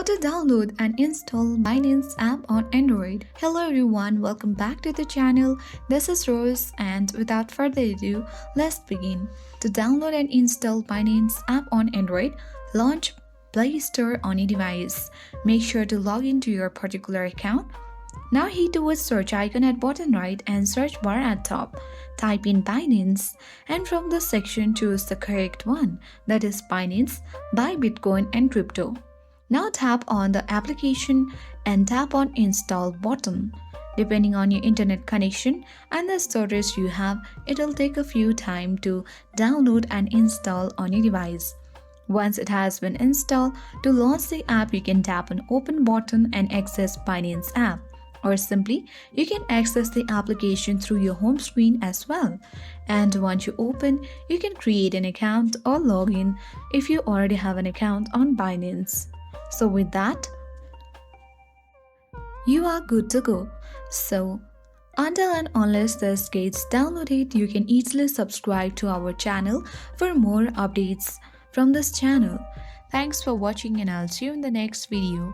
How to download and install Binance app on Android. Hello everyone, welcome back to the channel. This is Rose and without further ado, let's begin. To download and install Binance app on Android, launch Play Store on your device. Make sure to log into your particular account. Now head towards search icon at bottom right and search bar at top. Type in Binance and from the section choose the correct one, that is Binance, buy Bitcoin and crypto. Now tap on the application and tap on install button. Depending on your internet connection and the storage you have, it'll take a few time to download and install on your device. Once it has been installed, to launch the app you can tap on open button and access Binance app. Or simply, you can access the application through your home screen as well. And once you open, you can create an account or log in if you already have an account on Binance. So with that, you are good to go. So until and unless this gets downloaded, you can easily subscribe to our channel for more updates from this channel. Thanks for watching and I'll see you in the next video.